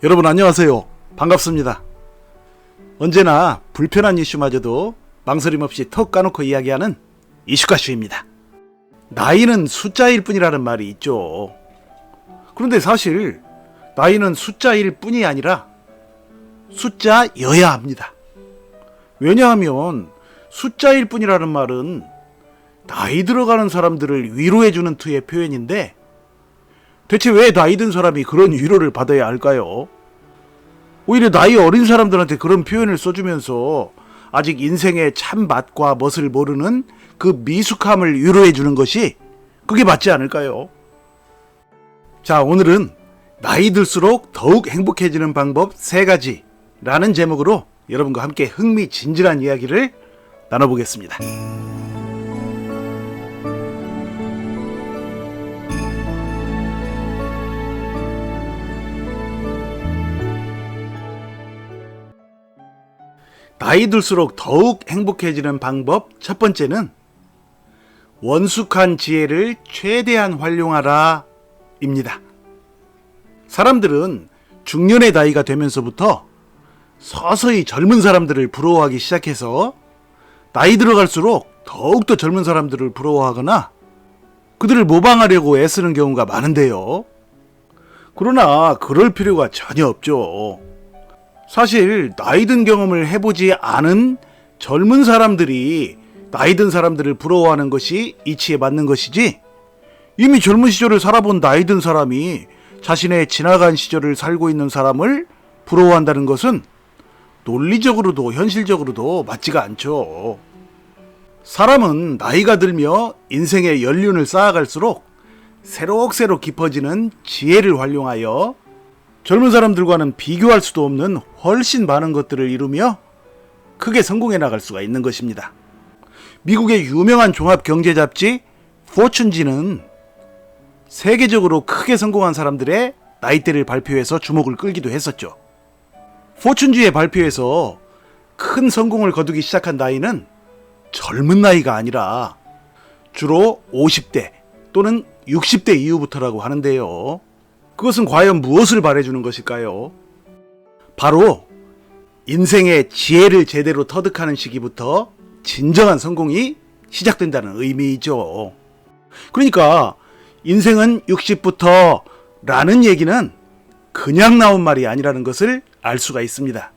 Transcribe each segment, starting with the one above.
여러분 안녕하세요. 반갑습니다. 언제나 불편한 이슈마저도 망설임 없이 턱 까놓고 이야기하는 이슈가슈입니다. 나이는 숫자일 뿐이라는 말이 있죠. 그런데 사실 나이는 숫자일 뿐이 아니라 숫자여야 합니다. 왜냐하면 숫자일 뿐이라는 말은 나이 들어가는 사람들을 위로해주는 투의 표현인데 대체 왜 나이 든 사람이 그런 위로를 받아야 할까요? 오히려 나이 어린 사람들한테 그런 표현을 써주면서 아직 인생의 참 맛과 멋을 모르는 그 미숙함을 위로해주는 것이 그게 맞지 않을까요? 자, 오늘은 나이 들수록 더욱 행복해지는 방법 3가지라는 제목으로 여러분과 함께 흥미진진한 이야기를 나눠보겠습니다. 나이 들수록 더욱 행복해지는 방법 첫 번째는 원숙한 지혜를 최대한 활용하라 입니다. 사람들은 중년의 나이가 되면서부터 서서히 젊은 사람들을 부러워하기 시작해서 나이 들어갈수록 더욱더 젊은 사람들을 부러워하거나 그들을 모방하려고 애쓰는 경우가 많은데요. 그러나 그럴 필요가 전혀 없죠. 사실 나이 든 경험을 해보지 않은 젊은 사람들이 나이 든 사람들을 부러워하는 것이 이치에 맞는 것이지, 이미 젊은 시절을 살아본 나이 든 사람이 자신의 지나간 시절을 살고 있는 사람을 부러워한다는 것은 논리적으로도 현실적으로도 맞지가 않죠. 사람은 나이가 들며 인생의 연륜을 쌓아갈수록 새록새록 깊어지는 지혜를 활용하여 젊은 사람들과는 비교할 수도 없는 훨씬 많은 것들을 이루며 크게 성공해 나갈 수가 있는 것입니다. 미국의 유명한 종합경제 잡지 포춘지는 세계적으로 크게 성공한 사람들의 나이대를 발표해서 주목을 끌기도 했었죠. 포춘지의 발표에서 큰 성공을 거두기 시작한 나이는 젊은 나이가 아니라 주로 50대 또는 60대 이후부터라고 하는데요. 그것은 과연 무엇을 말해주는 것일까요? 바로 인생의 지혜를 제대로 터득하는 시기부터 진정한 성공이 시작된다는 의미이죠. 그러니까 인생은 60부터 라는 얘기는 그냥 나온 말이 아니라는 것을 알 수가 있습니다.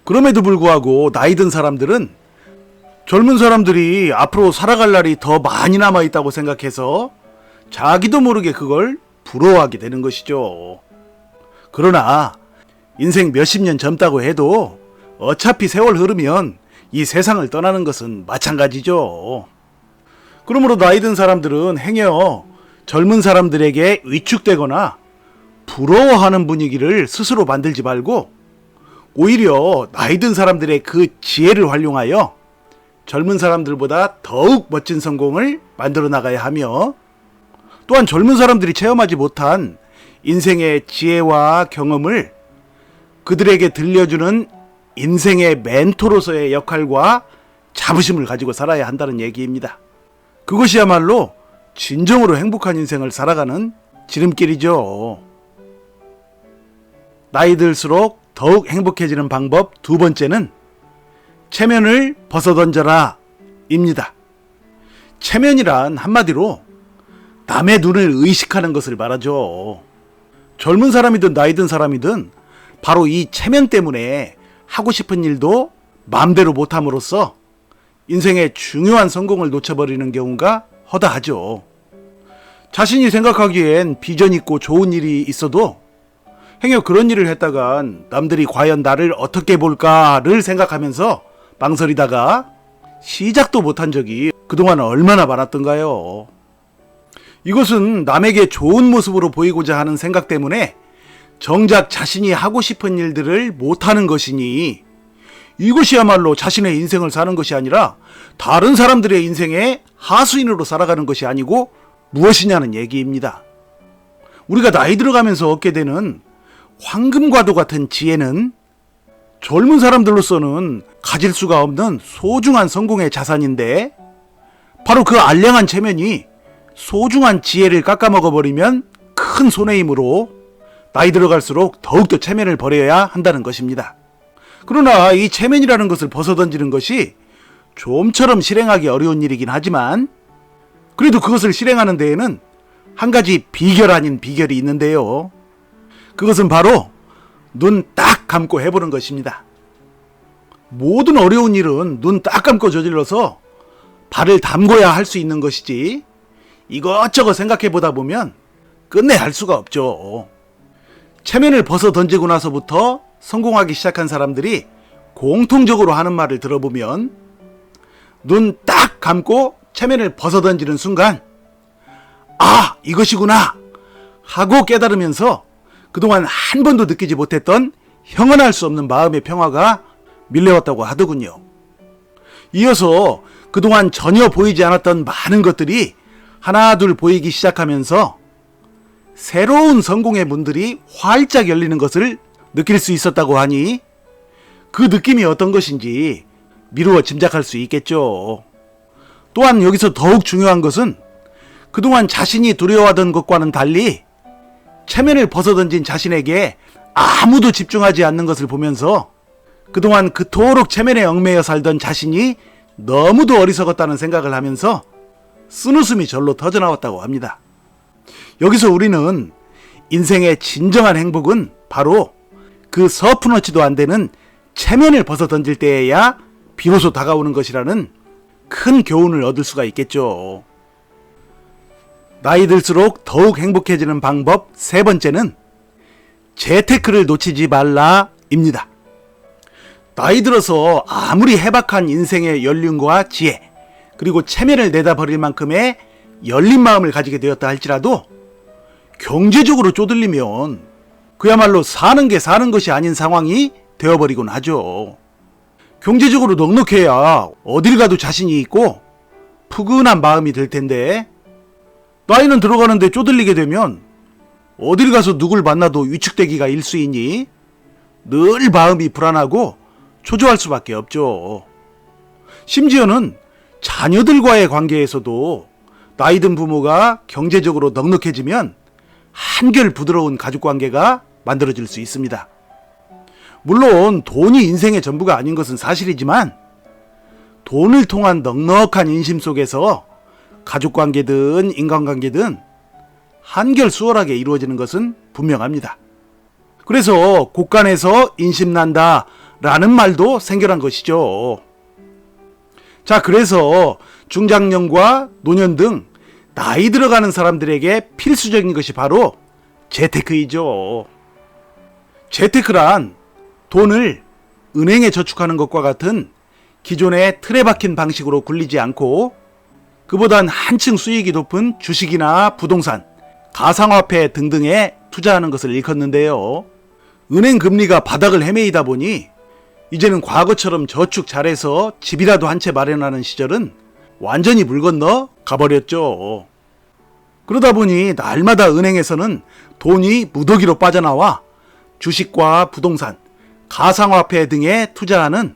그럼에도 불구하고 나이 든 사람들은 젊은 사람들이 앞으로 살아갈 날이 더 많이 남아있다고 생각해서 자기도 모르게 그걸 부러워하게 되는 것이죠. 그러나 인생 몇십 년 젊다고 해도 어차피 세월 흐르면 이 세상을 떠나는 것은 마찬가지죠. 그러므로 나이 든 사람들은 행여 젊은 사람들에게 위축되거나 부러워하는 분위기를 스스로 만들지 말고 오히려 나이 든 사람들의 그 지혜를 활용하여 젊은 사람들보다 더욱 멋진 성공을 만들어 나가야 하며, 또한 젊은 사람들이 체험하지 못한 인생의 지혜와 경험을 그들에게 들려주는 인생의 멘토로서의 역할과 자부심을 가지고 살아야 한다는 얘기입니다. 그것이야말로 진정으로 행복한 인생을 살아가는 지름길이죠. 나이 들수록 더욱 행복해지는 방법 2번째는 체면을 벗어던져라 입니다. 체면이란 한마디로 남의 눈을 의식하는 것을 말하죠. 젊은 사람이든 나이 든 사람이든 바로 이 체면 때문에 하고 싶은 일도 마음대로 못함으로써 인생의 중요한 성공을 놓쳐버리는 경우가 허다하죠. 자신이 생각하기엔 비전 있고 좋은 일이 있어도 행여 그런 일을 했다간 남들이 과연 나를 어떻게 볼까를 생각하면서 망설이다가 시작도 못한 적이 그동안 얼마나 많았던가요. 이것은 남에게 좋은 모습으로 보이고자 하는 생각 때문에 정작 자신이 하고 싶은 일들을 못하는 것이니 이것이야말로 자신의 인생을 사는 것이 아니라 다른 사람들의 인생의 하수인으로 살아가는 것이 아니고 무엇이냐는 얘기입니다. 우리가 나이 들어가면서 얻게 되는 황금과도 같은 지혜는 젊은 사람들로서는 가질 수가 없는 소중한 성공의 자산인데, 바로 그 알량한 체면이 소중한 지혜를 깎아먹어버리면 큰 손해이므로 나이 들어갈수록 더욱더 체면을 버려야 한다는 것입니다. 그러나 이 체면이라는 것을 벗어던지는 것이 좀처럼 실행하기 어려운 일이긴 하지만 그래도 그것을 실행하는 데에는 한 가지 비결 아닌 비결이 있는데요. 그것은 바로 눈 딱 감고 해보는 것입니다. 모든 어려운 일은 눈 딱 감고 저질러서 발을 담궈야 할 수 있는 것이지 이것저것 생각해 보다 보면 끝내 할 수가 없죠. 체면을 벗어 던지고 나서부터 성공하기 시작한 사람들이 공통적으로 하는 말을 들어보면 눈 딱 감고 체면을 벗어 던지는 순간 아, 이것이구나 하고 깨달으면서 그동안 한 번도 느끼지 못했던 형언할 수 없는 마음의 평화가 밀려왔다고 하더군요. 이어서 그동안 전혀 보이지 않았던 많은 것들이 하나둘 보이기 시작하면서 새로운 성공의 문들이 활짝 열리는 것을 느낄 수 있었다고 하니 그 느낌이 어떤 것인지 미루어 짐작할 수 있겠죠. 또한 여기서 더욱 중요한 것은 그동안 자신이 두려워하던 것과는 달리 체면을 벗어던진 자신에게 아무도 집중하지 않는 것을 보면서 그동안 그토록 체면에 얽매여 살던 자신이 너무도 어리석었다는 생각을 하면서 쓴웃음이 절로 터져나왔다고 합니다. 여기서 우리는 인생의 진정한 행복은 바로 그 서푼어치도 안 되는 체면을 벗어던질 때에야 비로소 다가오는 것이라는 큰 교훈을 얻을 수가 있겠죠. 나이 들수록 더욱 행복해지는 방법 세 번째는 재테크를 놓치지 말라입니다. 나이 들어서 아무리 해박한 인생의 연륜과 지혜 그리고 체면을 내다버릴 만큼의 열린 마음을 가지게 되었다 할지라도 경제적으로 쪼들리면 그야말로 사는 게 사는 것이 아닌 상황이 되어버리곤 하죠. 경제적으로 넉넉해야 어딜 가도 자신이 있고 푸근한 마음이 들 텐데 나이는 들어가는데 쪼들리게 되면 어딜 가서 누굴 만나도 위축되기가 일쑤이니 늘 마음이 불안하고 초조할 수밖에 없죠. 심지어는 자녀들과의 관계에서도 나이 든 부모가 경제적으로 넉넉해지면 한결 부드러운 가족관계가 만들어질 수 있습니다. 물론 돈이 인생의 전부가 아닌 것은 사실이지만 돈을 통한 넉넉한 인심 속에서 가족관계든 인간관계든 한결 수월하게 이루어지는 것은 분명합니다. 그래서 곳간에서 인심난다 라는 말도 생겨난 것이죠. 자, 그래서 중장년과 노년 등 나이 들어가는 사람들에게 필수적인 것이 바로 재테크이죠. 재테크란 돈을 은행에 저축하는 것과 같은 기존의 틀에 박힌 방식으로 굴리지 않고 그보단 한층 수익이 높은 주식이나 부동산, 가상화폐 등등에 투자하는 것을 일컫는데요. 은행 금리가 바닥을 헤매이다 보니 이제는 과거처럼 저축 잘해서 집이라도 한 채 마련하는 시절은 완전히 물 건너 가버렸죠. 그러다 보니 날마다 은행에서는 돈이 무더기로 빠져나와 주식과 부동산, 가상화폐 등에 투자하는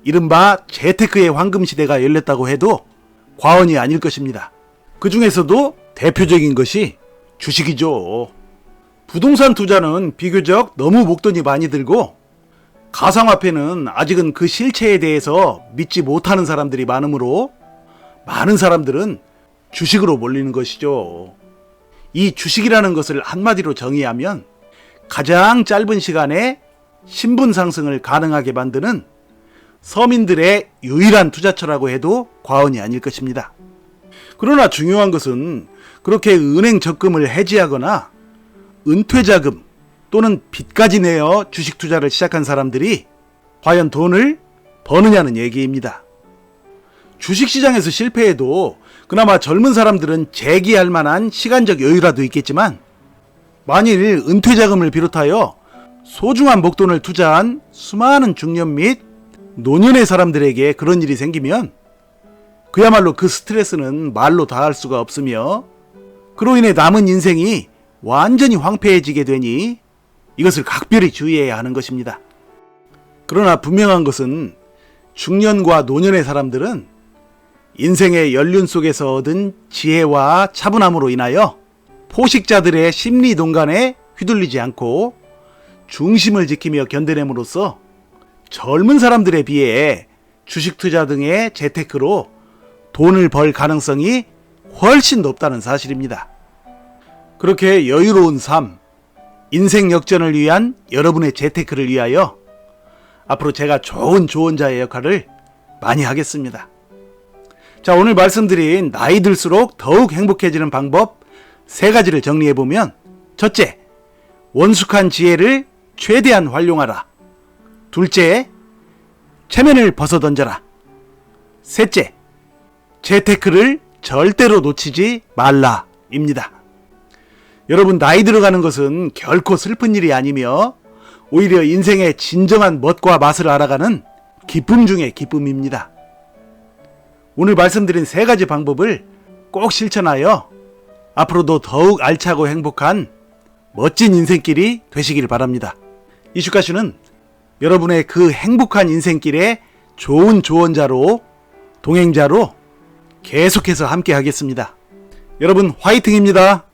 이른바 재테크의 황금시대가 열렸다고 해도 과언이 아닐 것입니다. 그 중에서도 대표적인 것이 주식이죠. 부동산 투자는 비교적 너무 목돈이 많이 들고 가상화폐는 아직은 그 실체에 대해서 믿지 못하는 사람들이 많으므로 많은 사람들은 주식으로 몰리는 것이죠. 이 주식이라는 것을 한마디로 정의하면 가장 짧은 시간에 신분 상승을 가능하게 만드는 서민들의 유일한 투자처라고 해도 과언이 아닐 것입니다. 그러나 중요한 것은 그렇게 은행 적금을 해지하거나 은퇴자금 또는 빚까지 내어 주식 투자를 시작한 사람들이 과연 돈을 버느냐는 얘기입니다. 주식시장에서 실패해도 그나마 젊은 사람들은 재기할 만한 시간적 여유라도 있겠지만 만일 은퇴자금을 비롯하여 소중한 목돈을 투자한 수많은 중년 및 노년의 사람들에게 그런 일이 생기면 그야말로 그 스트레스는 말로 다할 수가 없으며 그로 인해 남은 인생이 완전히 황폐해지게 되니 이것을 각별히 주의해야 하는 것입니다. 그러나 분명한 것은 중년과 노년의 사람들은 인생의 연륜 속에서 얻은 지혜와 차분함으로 인하여 포식자들의 심리 동간에 휘둘리지 않고 중심을 지키며 견뎌냄으로써 젊은 사람들에 비해 주식 투자 등의 재테크로 돈을 벌 가능성이 훨씬 높다는 사실입니다. 그렇게 여유로운 삶, 인생 역전을 위한 여러분의 재테크를 위하여 앞으로 제가 좋은 조언자의 역할을 많이 하겠습니다. 자, 오늘 말씀드린 나이 들수록 더욱 행복해지는 방법 3가지를 정리해보면, 첫째, 원숙한 지혜를 최대한 활용하라. 둘째, 체면을 벗어던져라. 셋째, 재테크를 절대로 놓치지 말라입니다. 여러분, 나이 들어가는 것은 결코 슬픈 일이 아니며 오히려 인생의 진정한 멋과 맛을 알아가는 기쁨 중의 기쁨입니다. 오늘 말씀드린 3가지 방법을 꼭 실천하여 앞으로도 더욱 알차고 행복한 멋진 인생길이 되시길 바랍니다. 이슈카슈는 여러분의 그 행복한 인생길에 좋은 조언자로, 동행자로 계속해서 함께 하겠습니다. 여러분, 화이팅입니다.